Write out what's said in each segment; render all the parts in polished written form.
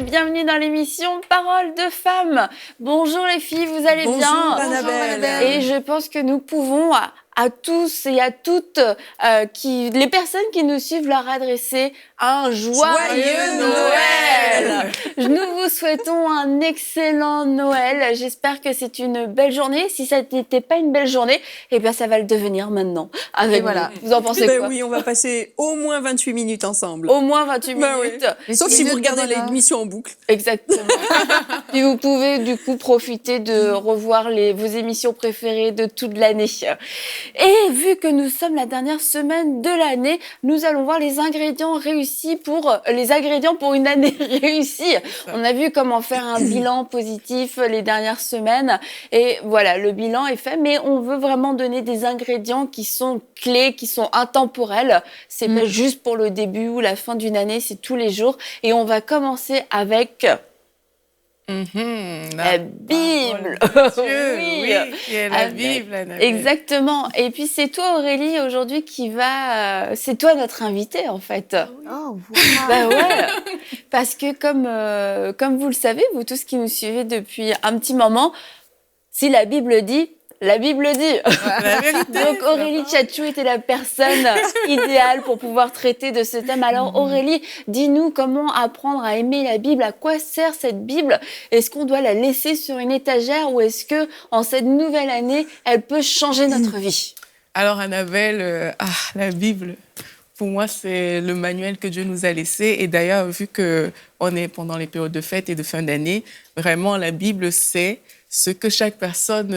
bienvenue dans l'émission Parole de femmes. Bonjour les filles, vous allez bien? Bonjour Annabelle. Et je pense que nous pouvons à tous et à toutes les personnes qui nous suivent leur adresser un joyeux Noël. Nous vous souhaitons un excellent Noël. J'espère que c'est une belle journée. Si ça n'était pas une belle journée, eh bien ça va le devenir maintenant. Avec voilà. Vous en pensez quoi? Oui, on va passer au moins 28 minutes ensemble. Au moins 28 minutes. Oui. Sauf si vous regardez l'émission en boucle. Exactement. Puis vous pouvez du coup profiter de revoir vos émissions préférées de toute l'année. Et vu que nous sommes la dernière semaine de l'année, nous allons voir les ingrédients pour une année réussie. On a vu comment faire un bilan positif les dernières semaines. Et voilà, le bilan est fait, mais on veut vraiment donner des ingrédients qui sont clés, qui sont intemporels. C'est pas juste pour le début ou la fin d'une année, c'est tous les jours. Et on va commencer avec la Bible. Oui, la Bible. Exactement. Et puis c'est toi Aurélie aujourd'hui c'est toi notre invitée en fait. Oh, wow. Bah ouais. Parce que comme vous le savez, vous tous qui nous suivez depuis un petit moment, si la Bible dit, la Bible dit. La vérité. Donc Aurélie Tchatchou était la personne idéale pour pouvoir traiter de ce thème. Alors Aurélie, dis-nous comment apprendre à aimer la Bible. À quoi sert cette Bible? Est-ce qu'on doit la laisser sur une étagère ou est-ce que en cette nouvelle année, elle peut changer notre vie? Alors Annabelle, la Bible, pour moi, c'est le manuel que Dieu nous a laissé. Et d'ailleurs, vu qu'on est pendant les périodes de fête et de fin d'année, vraiment, la Bible, c'est ce que chaque personne...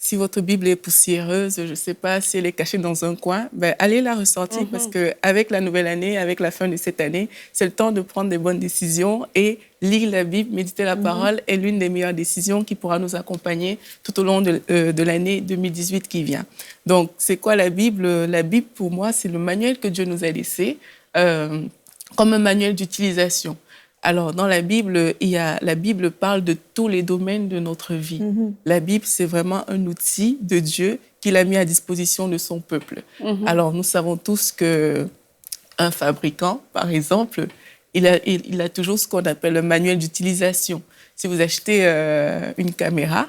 Si votre Bible est poussiéreuse, je ne sais pas si elle est cachée dans un coin, allez la ressortir parce qu'avec la nouvelle année, avec la fin de cette année, c'est le temps de prendre des bonnes décisions et lire la Bible, méditer la parole est l'une des meilleures décisions qui pourra nous accompagner tout au long de l'année 2018 qui vient. Donc, c'est quoi la Bible? La Bible, pour moi, c'est le manuel que Dieu nous a laissé comme un manuel d'utilisation. Alors, dans la Bible, la Bible parle de tous les domaines de notre vie. La Bible, c'est vraiment un outil de Dieu qu'il a mis à disposition de son peuple. Alors, nous savons tous qu'un fabricant, par exemple, il a toujours ce qu'on appelle le manuel d'utilisation. Si vous achetez une caméra,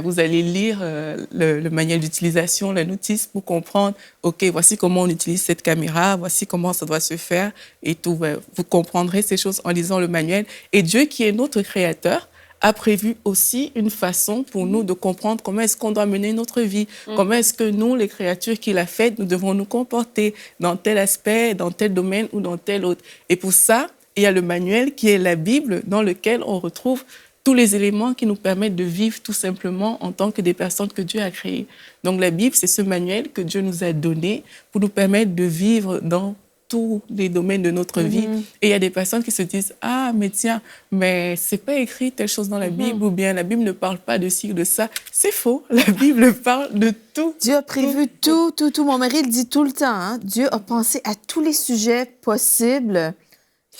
vous allez lire le manuel d'utilisation, la notice pour comprendre, OK, voici comment on utilise cette caméra, voici comment ça doit se faire et tout. Vous comprendrez ces choses en lisant le manuel. Et Dieu, qui est notre créateur, a prévu aussi une façon pour nous de comprendre comment est-ce qu'on doit mener notre vie, comment est-ce que nous, les créatures qu'il a faites, nous devons nous comporter dans tel aspect, dans tel domaine ou dans tel autre. Et pour ça, il y a le manuel qui est la Bible dans lequel on retrouve tous les éléments qui nous permettent de vivre tout simplement en tant que des personnes que Dieu a créées. Donc la Bible, c'est ce manuel que Dieu nous a donné pour nous permettre de vivre dans tous les domaines de notre vie. Et il y a des personnes qui se disent « Ah, mais tiens, mais c'est pas écrit telle chose dans la Bible ou bien la Bible ne parle pas de ci ou de ça. » C'est faux. La Bible parle de tout. Dieu a prévu tout. Mon mari le dit tout le temps. Hein? Dieu a pensé à tous les sujets possibles,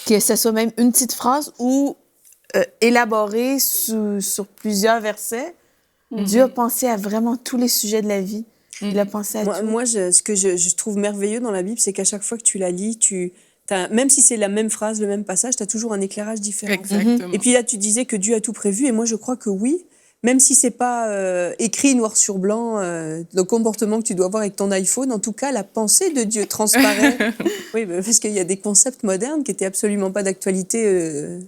que ce soit même une petite phrase ou élaboré sur plusieurs versets. Dieu a pensé à vraiment tous les sujets de la vie. Il a pensé à tout. Moi, ce que je trouve merveilleux dans la Bible, c'est qu'à chaque fois que tu la lis, même si c'est la même phrase, le même passage, tu as toujours un éclairage différent. Exactement. Et puis là, tu disais que Dieu a tout prévu, et moi, je crois que oui, même si c'est pas écrit noir sur blanc, le comportement que tu dois avoir avec ton iPhone, en tout cas, la pensée de Dieu transparaît. Oui, parce qu'il y a des concepts modernes qui n'étaient absolument pas d'actualité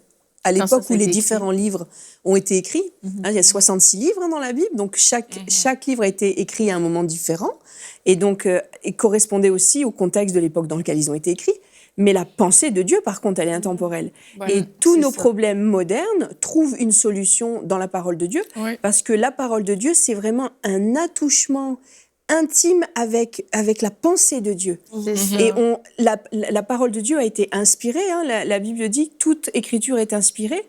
à l'époque où les différents livres ont été écrits. Il y a 66 livres dans la Bible, donc chaque livre a été écrit à un moment différent, et donc il correspondait aussi au contexte de l'époque dans lequel ils ont été écrits. Mais la pensée de Dieu, par contre, elle est intemporelle. Voilà, et tous nos problèmes modernes trouvent une solution dans la parole de Dieu, parce que la parole de Dieu, c'est vraiment un attouchement intime avec la pensée de Dieu. Et la parole de Dieu a été inspirée. Hein, la Bible dit que toute écriture est inspirée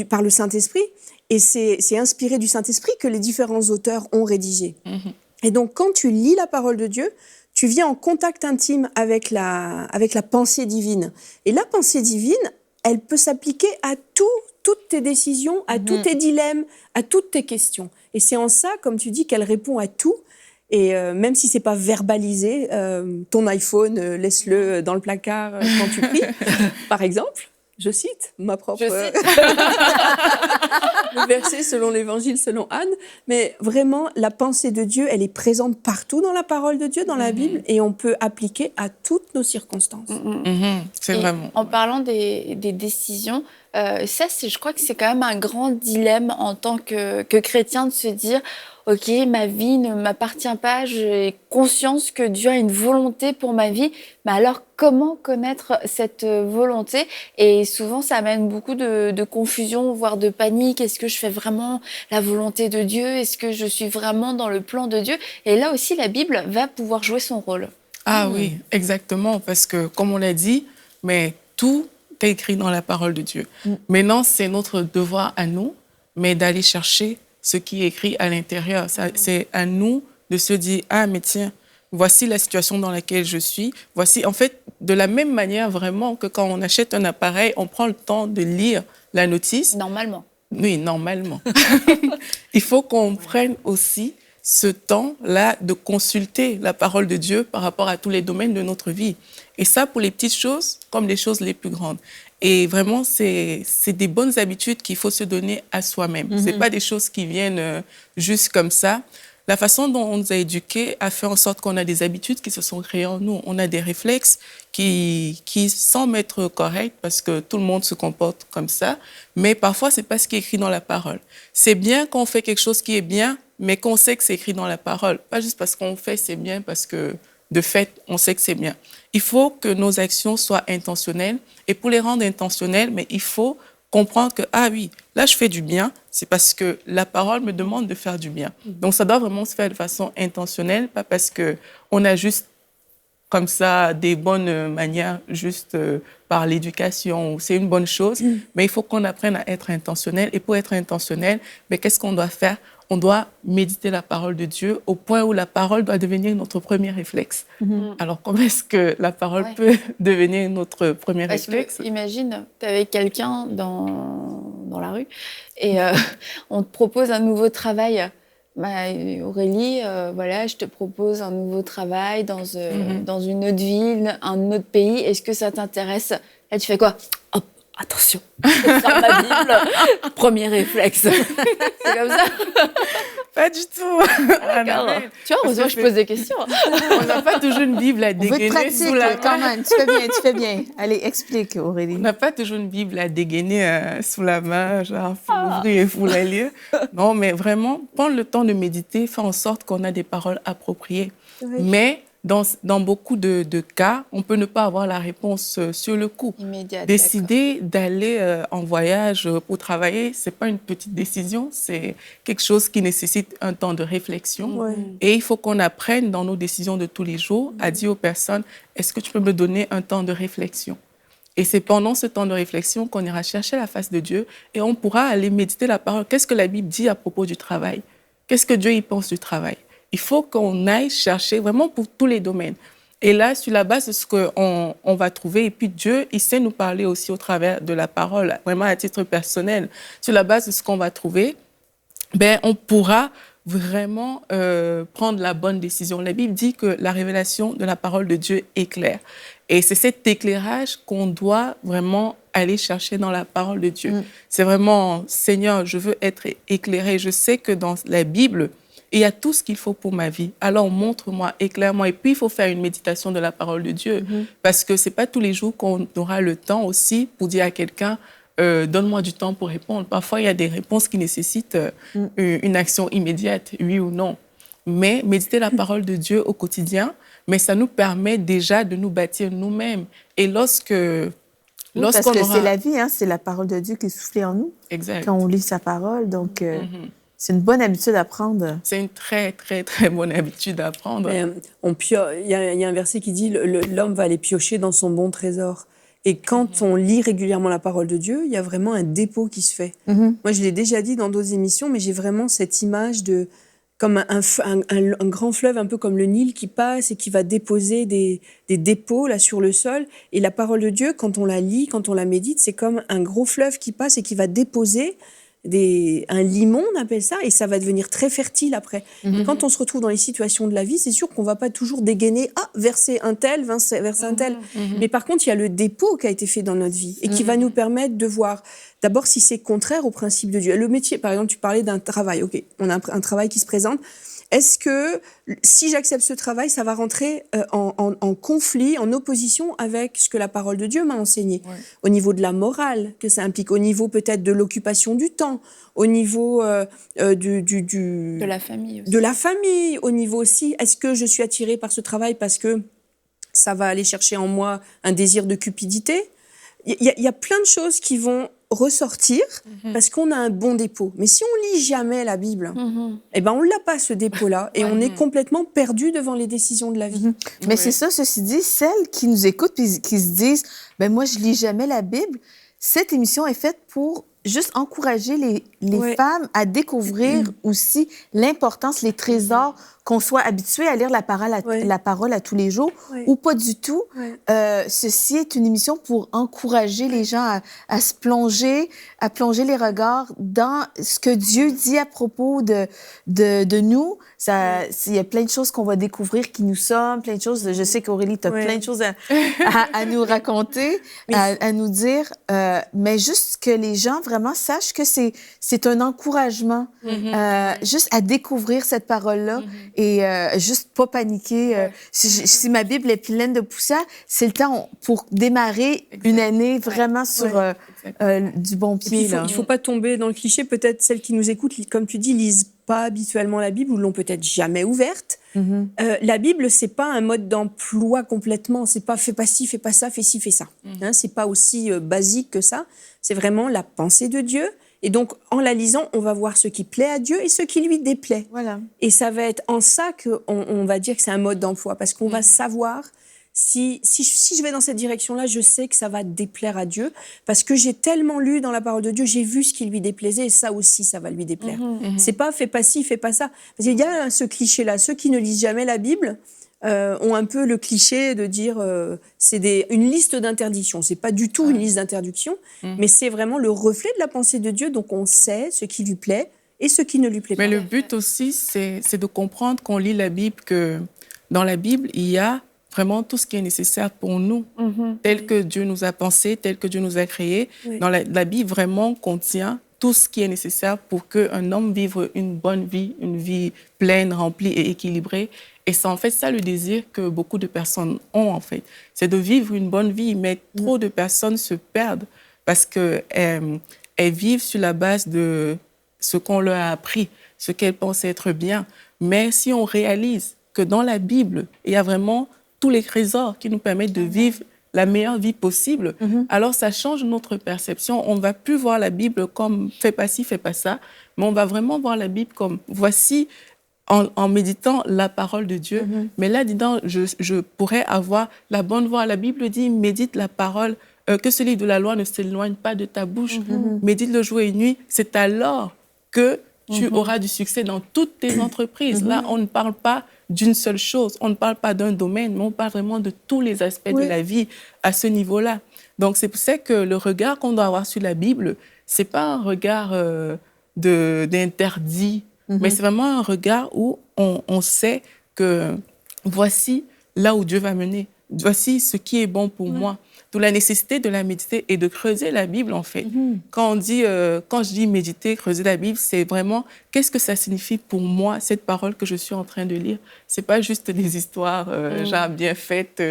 par le Saint-Esprit. Et c'est inspiré du Saint-Esprit que les différents auteurs ont rédigé. Et donc, quand tu lis la parole de Dieu, tu viens en contact intime avec la pensée divine. Et la pensée divine, elle peut s'appliquer à toutes tes décisions, à tous tes dilemmes, à toutes tes questions. Et c'est en ça, comme tu dis, qu'elle répond à tout. Et même si c'est pas verbalisé, ton iPhone, laisse-le dans le placard quand tu pries, par exemple. Je cite ma propre... Je cite. le verset selon l'Évangile, selon Anne. Mais vraiment, la pensée de Dieu, elle est présente partout dans la parole de Dieu, dans la Bible, et on peut appliquer à toutes nos circonstances. C'est Et vraiment. en parlant des décisions, ça, je crois que c'est quand même un grand dilemme en tant que chrétien de se dire, OK, ma vie ne m'appartient pas, j'ai conscience que Dieu a une volonté pour ma vie, mais alors comment connaître cette volonté? Et souvent, ça amène beaucoup de confusion, voire de panique. Est-ce que je fais vraiment la volonté de Dieu? Est-ce que je suis vraiment dans le plan de Dieu? Et là aussi, la Bible va pouvoir jouer son rôle. Ah oui, exactement, parce que comme on l'a dit, mais tout est écrit dans la parole de Dieu. Maintenant, c'est notre devoir à nous, mais d'aller chercher ce qui est écrit à l'intérieur. C'est à nous de se dire, ah mais tiens, voici la situation dans laquelle je suis. Voici, en fait, de la même manière vraiment que quand on achète un appareil, on prend le temps de lire la notice. Normalement. Oui, normalement. Il faut qu'on prenne aussi ce temps-là de consulter la parole de Dieu par rapport à tous les domaines de notre vie. Et ça, pour les petites choses comme les choses les plus grandes. Et vraiment, c'est des bonnes habitudes qu'il faut se donner à soi-même. C'est pas des choses qui viennent juste comme ça. La façon dont on nous a éduqués a fait en sorte qu'on a des habitudes qui se sont créées en nous. On a des réflexes qui semblent être corrects parce que tout le monde se comporte comme ça. Mais parfois, c'est pas ce qui est écrit dans la parole. C'est bien qu'on fait quelque chose qui est bien, mais qu'on sait que c'est écrit dans la parole. Pas juste parce qu'on fait c'est bien, parce que de fait, on sait que c'est bien. Il faut que nos actions soient intentionnelles. Et pour les rendre intentionnelles, mais il faut comprendre que, ah oui, là, je fais du bien, c'est parce que la parole me demande de faire du bien. Donc, ça doit vraiment se faire de façon intentionnelle, pas parce qu'on a juste comme ça des bonnes manières, juste par l'éducation. C'est une bonne chose, mais il faut qu'on apprenne à être intentionnel. Et pour être intentionnel, mais qu'est-ce qu'on doit faire? On doit méditer la parole de Dieu au point où la parole doit devenir notre premier réflexe. Alors, comment est-ce que la parole peut devenir notre premier réflexe? Imagine, tu es avec quelqu'un dans la rue et on te propose un nouveau travail. Bah, Aurélie, voilà, je te propose un nouveau travail dans une autre ville, un autre pays. Est-ce que ça t'intéresse? Là, tu fais quoi? Hop, attention, je sors ma Bible. Premier réflexe. C'est comme ça? Pas du tout. Ah, tu vois, heureusement, je pose des questions. On n'a pas toujours une Bible à dégainer sous la main. Quand même, tu fais bien. Allez, explique, Aurélie. On n'a pas toujours une Bible à dégainer sous la main, genre, faut l'ouvrir et faut la lire. Non, mais vraiment, prendre le temps de méditer, faire en sorte qu'on a des paroles appropriées. Oui. Mais dans beaucoup de cas, on peut ne pas avoir la réponse sur le coup. Immédiat. Décider d'aller en voyage pour travailler, c'est pas une petite décision, c'est quelque chose qui nécessite un temps de réflexion. Ouais. Et il faut qu'on apprenne dans nos décisions de tous les jours à dire aux personnes, est-ce que tu peux me donner un temps de réflexion? Et c'est pendant ce temps de réflexion qu'on ira chercher la face de Dieu et on pourra aller méditer la parole. Qu'est-ce que la Bible dit à propos du travail? Qu'est-ce que Dieu y pense du travail? Il faut qu'on aille chercher vraiment pour tous les domaines. Et là, sur la base de ce qu'on va trouver, et puis Dieu, il sait nous parler aussi au travers de la parole, vraiment à titre personnel. Sur la base de ce qu'on va trouver, ben, on pourra vraiment prendre la bonne décision. La Bible dit que la révélation de la parole de Dieu éclaire. Et c'est cet éclairage qu'on doit vraiment aller chercher dans la parole de Dieu. C'est vraiment, Seigneur, je veux être éclairé. Je sais que dans la Bible, il y a tout ce qu'il faut pour ma vie. Alors, montre-moi, éclaire-moi. Et puis, il faut faire une méditation de la parole de Dieu. Parce que ce n'est pas tous les jours qu'on aura le temps aussi pour dire à quelqu'un, donne-moi du temps pour répondre. Parfois, il y a des réponses qui nécessitent une action immédiate, oui ou non. Mais méditer la parole de Dieu au quotidien, mais ça nous permet déjà de nous bâtir nous-mêmes. Et parce que c'est la vie, hein, c'est la parole de Dieu qui est soufflée en nous. Exact. Quand on lit sa parole, donc... C'est une bonne habitude à prendre. C'est une très, très, très bonne habitude à prendre. Il y a un verset qui dit « L'homme va aller piocher dans son bon trésor ». Et quand on lit régulièrement la parole de Dieu, il y a vraiment un dépôt qui se fait. Moi, je l'ai déjà dit dans d'autres émissions, mais j'ai vraiment cette image de comme un grand fleuve, un peu comme le Nil qui passe et qui va déposer des dépôts là sur le sol. Et la parole de Dieu, quand on la lit, quand on la médite, c'est comme un gros fleuve qui passe et qui va déposer un limon, on appelle ça, et ça va devenir très fertile après. Et quand on se retrouve dans les situations de la vie, c'est sûr qu'on va pas toujours dégainer, verser un tel, verser un tel. Mais par contre, il y a le dépôt qui a été fait dans notre vie et qui va nous permettre de voir d'abord si c'est contraire au principe de Dieu. Le métier, par exemple, tu parlais d'un travail. OK, on a un travail qui se présente. Est-ce que si j'accepte ce travail, ça va rentrer en conflit, en opposition avec ce que la parole de Dieu m'a enseigné, au niveau de la morale que ça implique, au niveau peut-être de l'occupation du temps, au niveau De la famille aussi. de la famille, au niveau aussi, est-ce que je suis attirée par ce travail parce que ça va aller chercher en moi un désir de cupidité? Il y a plein de choses qui vont ressortir parce qu'on a un bon dépôt. Mais si on lit jamais la Bible, eh ben on l'a pas ce dépôt-là et on est complètement perdu devant les décisions de la vie. Mais c'est ça, ceci dit, celles qui nous écoutent puis qui se disent « ben moi, je lis jamais la Bible », cette émission est faite pour juste encourager les femmes à découvrir aussi l'importance, les trésors, qu'on soit habitué à lire la parole à tous les jours ou pas du tout. Ceci est une émission pour encourager les gens à se plonger, à plonger les regards dans ce que Dieu dit à propos de nous. Il y a plein de choses qu'on va découvrir qui nous sommes, plein de choses. Je sais qu'Aurélie, tu as plein de choses à nous raconter, à nous dire, mais juste que les gens vraiment sachent que c'est un encouragement juste à découvrir cette parole-là et juste pas paniquer. Si ma Bible est pleine de poussière, c'est le temps pour démarrer une année vraiment sur du bon pied. Il faut pas tomber dans le cliché. Peut-être celles qui nous écoutent, comme tu dis, lisent pas habituellement la Bible ou l'ont peut-être jamais ouverte. La Bible, c'est pas un mode d'emploi complètement. C'est pas fais pas ci, fais pas ça, fais ci, fais ça. C'est pas aussi basique que ça. C'est vraiment la pensée de Dieu. Et donc, en la lisant, on va voir ce qui plaît à Dieu et ce qui lui déplaît. Voilà. Et ça va être en ça qu'on va dire que c'est un mode d'emploi, parce qu'on va savoir si je vais dans cette direction-là, je sais que ça va déplaire à Dieu, parce que j'ai tellement lu dans la parole de Dieu, j'ai vu ce qui lui déplaisait, et ça aussi, ça va lui déplaire. C'est pas fais pas ci, fais pas ça. Parce qu'il y a ce cliché-là, ceux qui ne lisent jamais la Bible ont un peu le cliché de dire c'est une liste d'interdictions. C'est pas du tout une liste d'interdictions, mais c'est vraiment le reflet de la pensée de Dieu. Donc on sait ce qui lui plaît et ce qui ne lui plaît pas. Mais le but aussi, c'est de comprendre qu'on lit la Bible, que dans la Bible, il y a vraiment tout ce qui est nécessaire pour nous, tel que Dieu nous a pensé, tel que Dieu nous a créé. Dans la Bible, vraiment contient tout ce qui est nécessaire pour qu'un homme vive une bonne vie, une vie pleine, remplie et équilibrée. Et c'est en fait ça le désir que beaucoup de personnes ont, en fait. C'est de vivre une bonne vie, mais trop de personnes se perdent parce qu'elles vivent sur la base de ce qu'on leur a appris, ce qu'elles pensent être bien. Mais si on réalise que dans la Bible, il y a vraiment tous les trésors qui nous permettent de vivre la meilleure vie possible, alors ça change notre perception. On ne va plus voir la Bible comme « fais pas ci, fais pas ça », mais on va vraiment voir la Bible comme « voici » en méditant la parole de Dieu. Mais là-dedans, je pourrais avoir la bonne voie. La Bible dit « médite la parole, que ce livre de la loi ne s'éloigne pas de ta bouche. Médite le jour et nuit. C'est alors que tu auras du succès dans toutes tes entreprises. Là, on ne parle pas d'une seule chose, on ne parle pas d'un domaine, mais on parle vraiment de tous les aspects de la vie à ce niveau-là. Donc, c'est pour ça que le regard qu'on doit avoir sur la Bible, ce n'est pas un regard d'interdit, mais c'est vraiment un regard où on sait que voici là où Dieu va mener, voici ce qui est bon pour moi. D'où la nécessité de la méditer et de creuser la Bible, en fait. Quand je dis méditer, creuser la Bible, c'est vraiment qu'est-ce que ça signifie pour moi, cette parole que je suis en train de lire. C'est pas juste des histoires genre bien faites.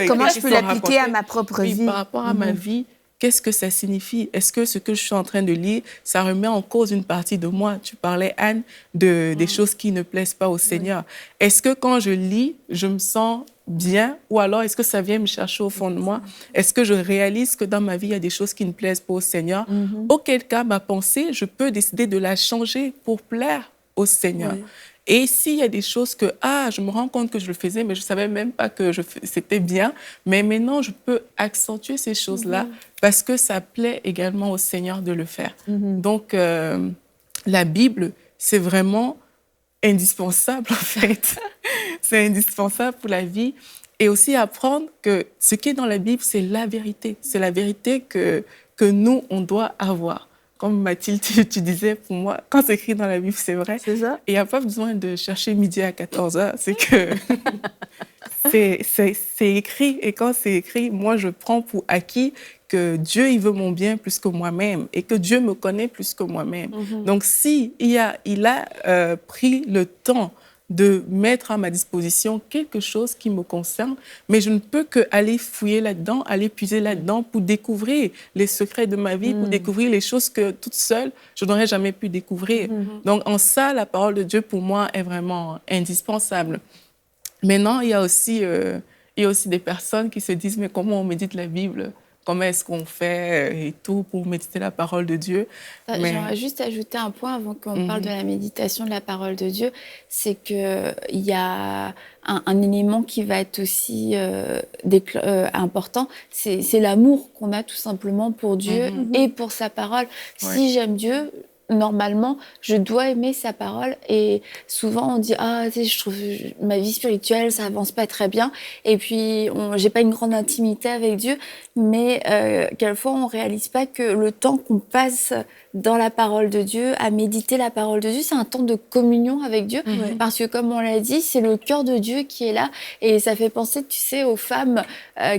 Comment je peux l'appliquer à ma propre vie? Par rapport à ma vie, qu'est-ce que ça signifie? Est-ce que ce que je suis en train de lire, ça remet en cause une partie de moi? Tu parlais, Anne, des choses qui ne plaisent pas au Seigneur. Est-ce que quand je lis, je me sens bien, ou alors est-ce que ça vient me chercher au fond de moi? Est-ce que je réalise que dans ma vie, il y a des choses qui ne plaisent pas au Seigneur? Auquel cas, ma pensée, je peux décider de la changer pour plaire au Seigneur. Et s'il y a des choses que, je me rends compte que je le faisais, mais je ne savais même pas que c'était bien, mais maintenant, je peux accentuer ces choses-là parce que ça plaît également au Seigneur de le faire. Donc, la Bible, c'est vraiment indispensable, en fait. C'est indispensable pour la vie. Et aussi apprendre que ce qui est dans la Bible, c'est la vérité. C'est la vérité que nous, on doit avoir. comme Mathilde, tu disais, pour moi, quand c'est écrit dans la Bible, c'est vrai. C'est ça? Et il n'y a pas besoin de chercher midi à 14h. C'est que c'est écrit. Et quand c'est écrit, moi, je prends pour acquis que Dieu, il veut mon bien plus que moi-même et que Dieu me connaît plus que moi-même. Donc, si il a pris le temps de mettre à ma disposition quelque chose qui me concerne, mais je ne peux qu'aller fouiller là-dedans, aller puiser là-dedans pour découvrir les secrets de ma vie, pour découvrir les choses que toute seule, je n'aurais jamais pu découvrir. Donc, en ça, la parole de Dieu, pour moi, est vraiment indispensable. Maintenant, il y a aussi des personnes qui se disent, mais comment on médite la Bible ? Comment est-ce qu'on fait et tout pour méditer la parole de Dieu? J'aimerais juste ajouter un point avant qu'on parle de la méditation de la parole de Dieu, c'est qu'il y a un élément qui va être aussi important, c'est l'amour qu'on a tout simplement pour Dieu et pour sa parole. Ouais. Si j'aime Dieu, normalement, je dois aimer sa parole. Et souvent, on dit « Ah, tu sais, je trouve ma vie spirituelle, ça avance pas très bien. » Et puis, j'ai pas une grande intimité avec Dieu. Mais quelquefois, on réalise pas que le temps qu'on passe dans la parole de Dieu, à méditer la parole de Dieu, c'est un temps de communion avec Dieu. Parce que, comme on l'a dit, c'est le cœur de Dieu qui est là. Et ça fait penser, tu sais, aux femmes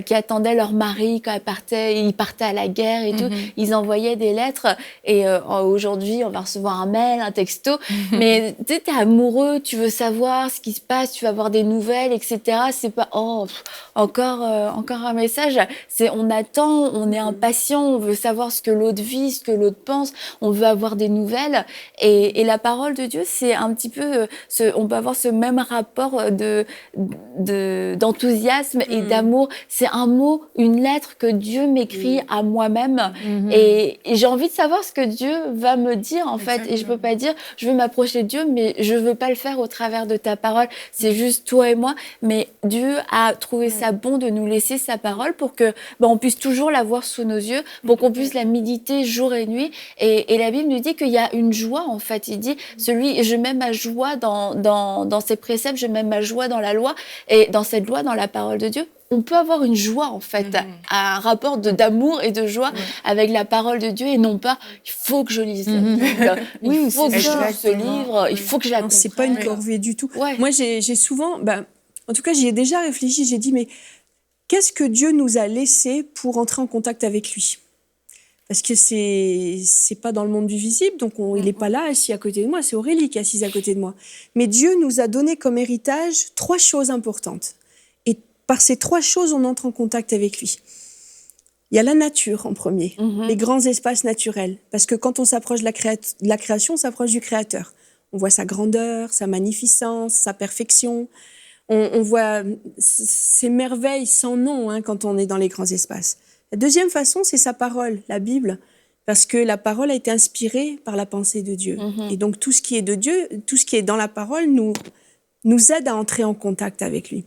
qui attendaient leur mari quand ils partaient à la guerre et tout. Ils envoyaient des lettres. Et aujourd'hui, on va recevoir un mail, un texto. Mais tu sais, t'es amoureux, tu veux savoir ce qui se passe, tu vas avoir des nouvelles, etc. C'est pas, encore un message. On attend, on est impatient, on veut savoir ce que l'autre vit, ce que l'autre pense, on veut avoir des nouvelles. Et la parole de Dieu, c'est un petit peu, on peut avoir ce même rapport d'enthousiasme et d'amour. C'est un mot, une lettre que Dieu m'écrit à moi-même. Et j'ai envie de savoir ce que Dieu va me dire, en fait. Et je peux pas dire, je veux m'approcher de Dieu, mais je veux pas le faire au travers de ta parole. C'est juste toi et moi. Mais Dieu a trouvé ça bon de nous laisser sa parole pour que on puisse toujours la voir sous nos yeux, pour qu'on puisse la méditer jour et nuit. Et la Bible nous dit qu'il y a une joie, en fait. Il dit, je mets ma joie dans ses préceptes, je mets ma joie dans la loi, et dans cette loi, dans la parole de Dieu. On peut avoir une joie, en fait, un rapport d'amour et de joie avec la parole de Dieu, et non pas, il faut que je lise la Bible, il faut que je lise ce livre, il faut que je la comprenne. C'est pas une corvée du tout. Ouais. Moi, j'ai souvent, en tout cas, j'y ai déjà réfléchi, j'ai dit, mais qu'est-ce que Dieu nous a laissé pour entrer en contact avec lui? Parce que c'est pas dans le monde du visible, donc il n'est pas là, assis à côté de moi, c'est Aurélie qui est assise à côté de moi. Mais Dieu nous a donné comme héritage 3 choses importantes. Et par ces 3 choses, on entre en contact avec lui. Il y a la nature en premier, les grands espaces naturels. Parce que quand on s'approche de la création, on s'approche du Créateur. On voit sa grandeur, sa magnificence, sa perfection. On voit ces merveilles sans nom quand on est dans les grands espaces. La deuxième façon, c'est sa parole, la Bible, parce que la parole a été inspirée par la pensée de Dieu. Et donc tout ce qui est de Dieu, tout ce qui est dans la parole nous aide à entrer en contact avec lui.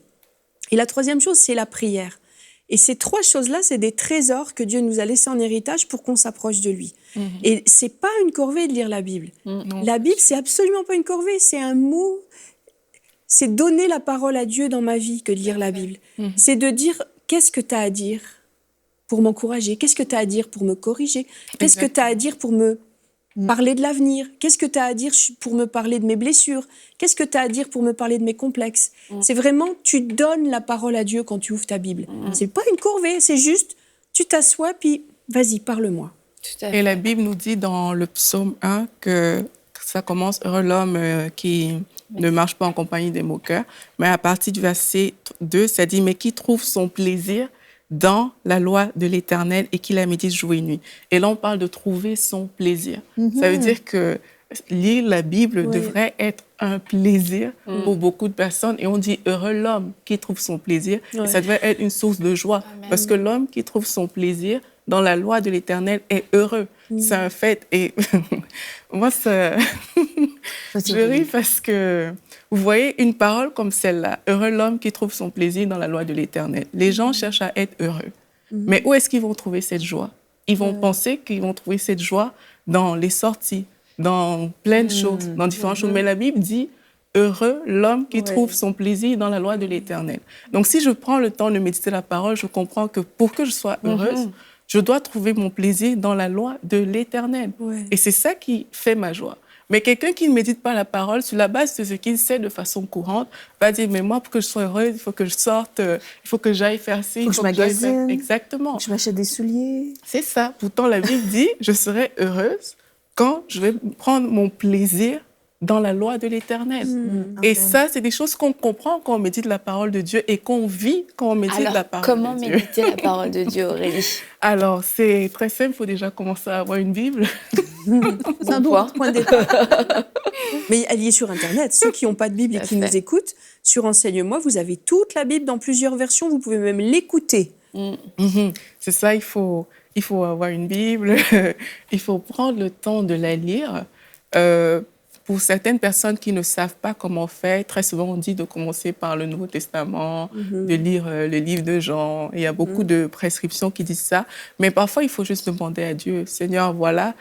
Et la troisième chose, c'est la prière. Et ces 3 choses-là, c'est des trésors que Dieu nous a laissés en héritage pour qu'on s'approche de lui. Et c'est pas une corvée de lire la Bible. La Bible, c'est absolument pas une corvée, c'est un mot. C'est donner la parole à Dieu dans ma vie que de lire la Bible. C'est de dire, qu'est-ce que tu as à dire pour m'encourager? Qu'est-ce que tu as à dire pour me corriger? Qu'est-ce que tu as à dire pour me parler de l'avenir? Qu'est-ce que tu as à dire pour me parler de mes blessures? Qu'est-ce que tu as à dire pour me parler de mes complexes? C'est vraiment, tu donnes la parole à Dieu quand tu ouvres ta Bible. C'est pas une corvée, c'est juste, tu t'assois, puis vas-y, parle-moi. Tout à fait. Et la Bible nous dit dans le psaume 1 que ça commence « Heureux l'homme qui ne marche pas en compagnie des moqueurs ». Mais à partir du verset 2, ça dit « Mais qui trouve son plaisir dans la loi de l'Éternel et qui la médite jour et nuit ». Et là, on parle de trouver son plaisir. Ça veut dire que lire la Bible devrait être un plaisir pour beaucoup de personnes. Et on dit « Heureux l'homme qui trouve son plaisir ». Et ça devrait être une source de joie. Amen. Parce que l'homme qui trouve son plaisir dans la loi de l'Éternel est heureux. C'est un fait. Et moi, je ris parce que, vous voyez, une parole comme celle-là, « Heureux l'homme qui trouve son plaisir dans la loi de l'Éternel ». Les gens cherchent à être heureux. Mais où est-ce qu'ils vont trouver cette joie? Ils vont penser qu'ils vont trouver cette joie dans les sorties, dans plein de choses, dans différentes choses. Mais la Bible dit « Heureux l'homme qui trouve son plaisir dans la loi de l'Éternel ». Donc, si je prends le temps de méditer la parole, je comprends que pour que je sois heureuse, Je dois trouver mon plaisir dans la loi de l'Éternel. Ouais. Et c'est ça qui fait ma joie. Mais quelqu'un qui ne médite pas la parole sur la base de ce qu'il sait de façon courante va dire, mais moi, pour que je sois heureuse, il faut que je sorte, il faut que j'aille faire ci, il Faut que je j'aille faire... magasine. Exactement. Je m'achète des souliers. C'est ça. Pourtant, la Bible dit, je serai heureuse quand je vais prendre mon plaisir dans la loi de l'Éternel. Et Amen. ça, c'est des choses qu'on comprend quand on médite la parole de Dieu et qu'on vit quand on médite Alors, la parole comment de Dieu. méditer la parole de Dieu, Aurélie? Alors, c'est très simple, il faut déjà commencer à avoir une Bible. C'est un bon point. point de départ. Mais elle y est sur Internet. Ceux qui n'ont pas de Bible et Tout à qui fait. nous écoutent, sur Enseigne-moi, vous avez toute la Bible dans plusieurs versions. Vous pouvez même l'écouter. Mhm. C'est ça, il faut avoir une Bible, il faut prendre le temps de la lire. Pour certaines personnes qui ne savent pas comment faire, très souvent on dit de commencer par le Nouveau Testament, de lire le livre de Jean. Il y a beaucoup de prescriptions qui disent ça. Mais parfois, il faut juste demander à Dieu, Seigneur, voilà,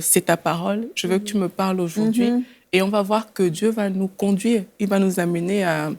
c'est ta parole, je veux que tu me parles aujourd'hui. Et on va voir que Dieu va nous conduire, il va nous amener à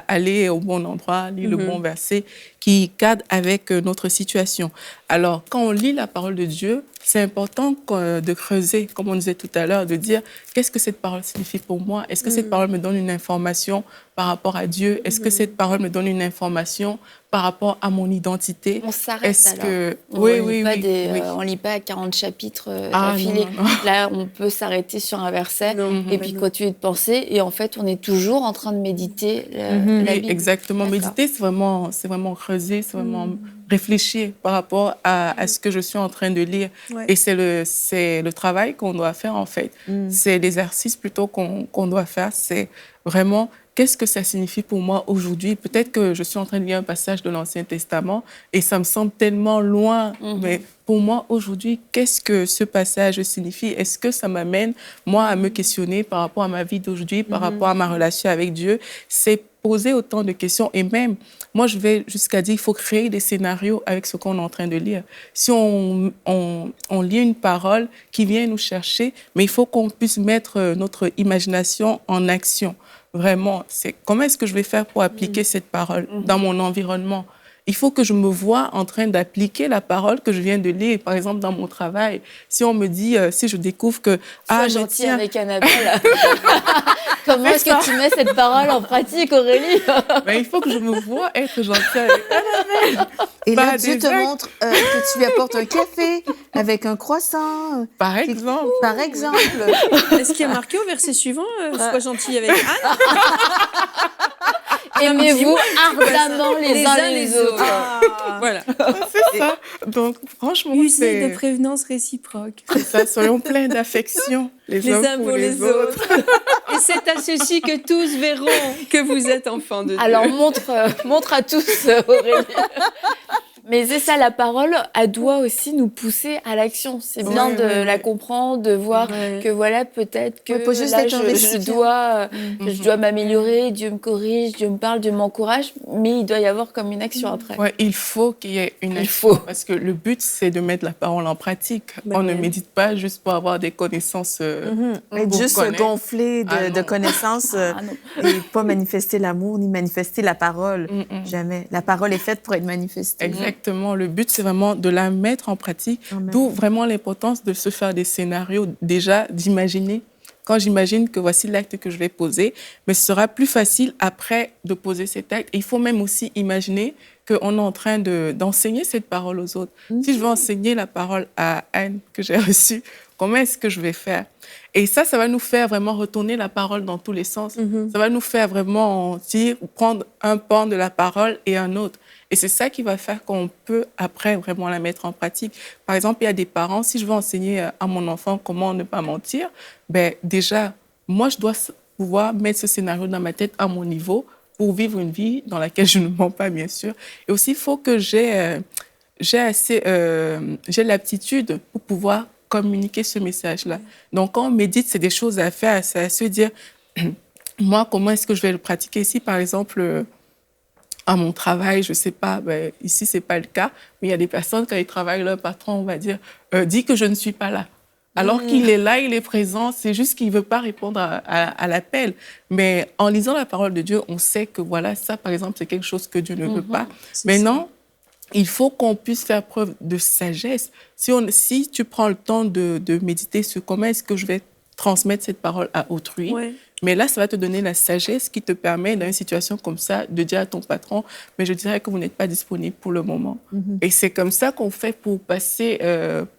aller au bon endroit, lire le bon verset qui cadre avec notre situation. Alors, quand on lit la parole de Dieu, c'est important de creuser, comme on disait tout à l'heure, de dire qu'est-ce que cette parole signifie pour moi? Est-ce que cette parole me donne une information par rapport à Dieu? Est-ce que cette parole me donne une information par rapport à mon identité? On s'arrête Est-ce alors. que... On ne lit pas 40 chapitres d'affilée. non. Là, on peut s'arrêter sur un verset Non, et puis continuer de penser. Et en fait, on est toujours en train de méditer la Oui, Bible. exactement. D'accord. Méditer, c'est vraiment creuser, c'est vraiment réfléchir par rapport à ce que je suis en train de lire. Ouais. Et c'est le travail qu'on doit faire, en fait. C'est l'exercice plutôt qu'on doit faire. C'est vraiment, qu'est-ce que ça signifie pour moi aujourd'hui? Peut-être que je suis en train de lire un passage de l'Ancien Testament et ça me semble tellement loin. Mais pour moi, aujourd'hui, qu'est-ce que ce passage signifie? Est-ce que ça m'amène, moi, à me questionner par rapport à ma vie d'aujourd'hui, par rapport à ma relation avec Dieu? C'est poser autant de questions. Et même, moi, je vais jusqu'à dire qu'il faut créer des scénarios avec ce qu'on est en train de lire. Si on lit une parole qui vient nous chercher, mais il faut qu'on puisse mettre notre imagination en action. Vraiment, c'est comment est-ce que je vais faire pour appliquer cette parole dans mon environnement? Il faut que je me voie en train d'appliquer la parole que je viens de lire. Par exemple, dans mon travail, si on me dit, si je découvre que... Sois gentil avec Annabelle. Comment est-ce que tu mets cette parole en pratique, Aurélie? Ben, il faut que je me voie être gentille avec Annabelle. Et là, Pas Dieu des te actes. montre que tu lui apportes un café avec un croissant, Par exemple. par exemple. Est-ce qu'il y a marqué au verset suivant Sois gentil avec Anne? Aimez-vous ardemment les uns les autres. Ah. Voilà, c'est ça. Donc, franchement, Usez de c'est prévenance réciproque. ça. Soyons pleins d'affection les uns pour les autres. Et c'est à ceci que tous verront que vous êtes enfants de Dieu. Alors montre à tous, Aurélie. Mais c'est ça, la parole, elle doit aussi nous pousser à l'action. C'est bien Ouais, de ouais, la ouais. comprendre, de voir Ouais. que voilà, peut-être que Ouais, pas juste là, être un je récipient. je dois m'améliorer, Dieu me corrige, Dieu me parle, Dieu m'encourage, mais il doit y avoir comme une action après. Ouais, il faut qu'il y ait une Il action. faut. Parce que le but, c'est de mettre la parole en pratique. Ben On ne ouais. médite pas juste pour avoir des connaissances. Être pour juste connaître. gonflé Ah, de non. connaissances Ah non. et pas manifester l'amour ni manifester la parole. Jamais. La parole est faite pour être manifestée. Exactement. Le but, c'est vraiment de la mettre en pratique. Amen. D'où vraiment l'importance de se faire des scénarios, déjà d'imaginer. Quand j'imagine que voici l'acte que je vais poser, mais ce sera plus facile après de poser cet acte. Et il faut même aussi imaginer qu'on est en train d'enseigner cette parole aux autres. Si je veux enseigner la parole à Anne que j'ai reçue, comment est-ce que je vais faire? Et ça va nous faire vraiment retourner la parole dans tous les sens. Ça va nous faire vraiment dire, prendre un pan de la parole et un autre. Et c'est ça qui va faire qu'on peut après vraiment la mettre en pratique. Par exemple, il y a des parents, si je veux enseigner à mon enfant comment ne pas mentir, ben déjà, moi, je dois pouvoir mettre ce scénario dans ma tête à mon niveau pour vivre une vie dans laquelle je ne mens pas, bien sûr. Et aussi, il faut que j'ai l'aptitude pour pouvoir communiquer ce message-là. Donc, quand on médite, c'est des choses à faire, c'est à se dire, moi, comment est-ce que je vais le pratiquer ici, par exemple, à mon travail, je ne sais pas, ben, ici, ce n'est pas le cas, mais il y a des personnes, quand ils travaillent, leur patron, on va dire, dit que je ne suis pas là. Alors qu'il est là, il est présent, c'est juste qu'il ne veut pas répondre à l'appel. Mais en lisant la parole de Dieu, on sait que voilà, ça, par exemple, c'est quelque chose que Dieu ne veut pas. Maintenant, il faut qu'on puisse faire preuve de sagesse. Si tu prends le temps de méditer sur comment est-ce que je vais transmettre cette parole à autrui, Ouais. mais là, ça va te donner la sagesse qui te permet, dans une situation comme ça, de dire à ton patron, mais je dirais que vous n'êtes pas disponible pour le moment. Et c'est comme ça qu'on fait pour passer,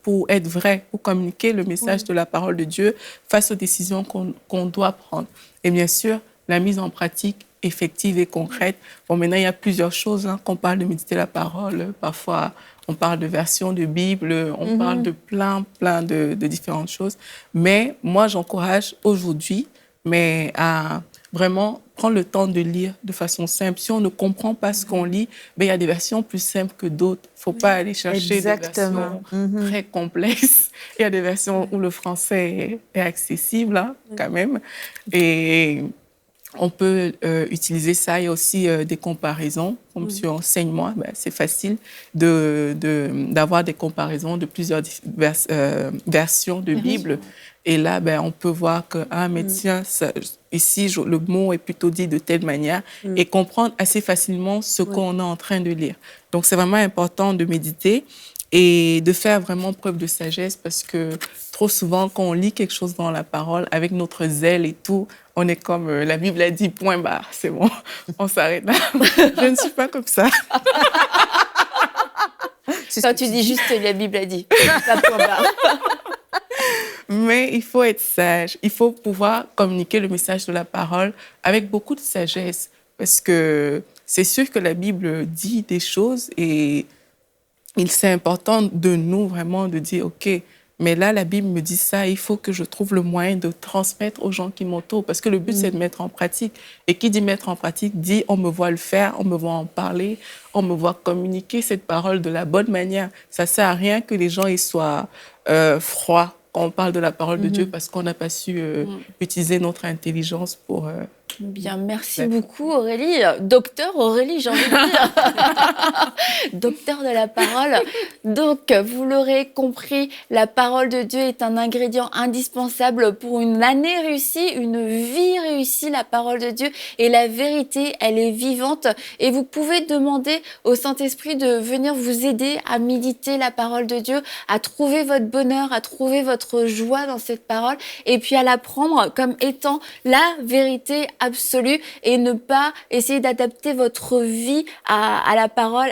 pour être vrai, pour communiquer le message de la parole de Dieu face aux décisions qu'on doit prendre. Et bien sûr, la mise en pratique effective et concrète. Bon, maintenant, il y a plusieurs choses qu'on parle de méditer la parole. Parfois, on parle de versions de Bible, on parle de plein de différentes choses. Mais moi, j'encourage aujourd'hui, mais à vraiment prendre le temps de lire de façon simple. Si on ne comprend pas ce qu'on lit, ben, il y a des versions plus simples que d'autres. Il ne faut pas aller chercher Exactement. des versions très complexes. Il y a des versions où le français est accessible, quand même. Et on peut utiliser ça. Il y a aussi des comparaisons. Comme sur Enseigne-moi, ben, c'est facile d'avoir des comparaisons de plusieurs versions de Bible. Et là, ben, on peut voir que, mais tiens, ici, le mot est plutôt dit de telle manière et comprendre assez facilement ce qu'on est en train de lire. Donc, c'est vraiment important de méditer et de faire vraiment preuve de sagesse parce que trop souvent, quand on lit quelque chose dans la parole, avec notre zèle et tout, on est comme la Bible a dit, point barre, c'est bon, on s'arrête là. Je ne suis pas comme ça. Quand tu dis juste la Bible a dit, pas point barre. Mais il faut être sage. Il faut pouvoir communiquer le message de la parole avec beaucoup de sagesse. Parce que c'est sûr que la Bible dit des choses et c'est important de nous vraiment de dire, OK, mais là, la Bible me dit ça, il faut que je trouve le moyen de transmettre aux gens qui m'entourent. Parce que le but, c'est de mettre en pratique. Et qui dit mettre en pratique, dit on me voit le faire, on me voit en parler, on me voit communiquer cette parole de la bonne manière. Ça ne sert à rien que les gens ils soient froids quand on parle de la parole de Dieu parce qu'on n'a pas su utiliser notre intelligence pour... Bien, merci beaucoup Aurélie. Docteur Aurélie, j'ai envie de dire. Docteur de la parole. Donc, vous l'aurez compris, la parole de Dieu est un ingrédient indispensable pour une année réussie, une vie réussie, la parole de Dieu. Et la vérité, elle est vivante. Et vous pouvez demander au Saint-Esprit de venir vous aider à méditer la parole de Dieu, à trouver votre bonheur, à trouver votre joie dans cette parole, et puis à la prendre comme étant la vérité absolue et ne pas essayer d'adapter votre vie à la parole,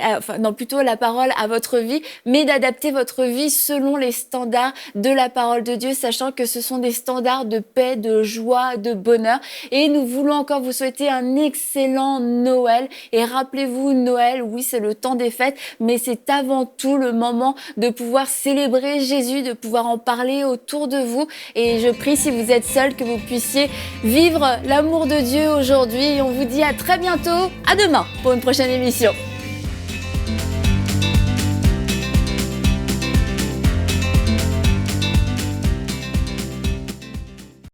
plutôt la parole à votre vie, mais d'adapter votre vie selon les standards de la parole de Dieu, sachant que ce sont des standards de paix, de joie, de bonheur. Et nous voulons encore vous souhaiter un excellent Noël. Et rappelez-vous, Noël, oui, c'est le temps des fêtes, mais c'est avant tout le moment de pouvoir célébrer Jésus, de pouvoir en parler autour de vous. Et je prie, si vous êtes seul, que vous puissiez vivre l'amour de Dieu aujourd'hui. Et on vous dit à très bientôt, à demain pour une prochaine émission.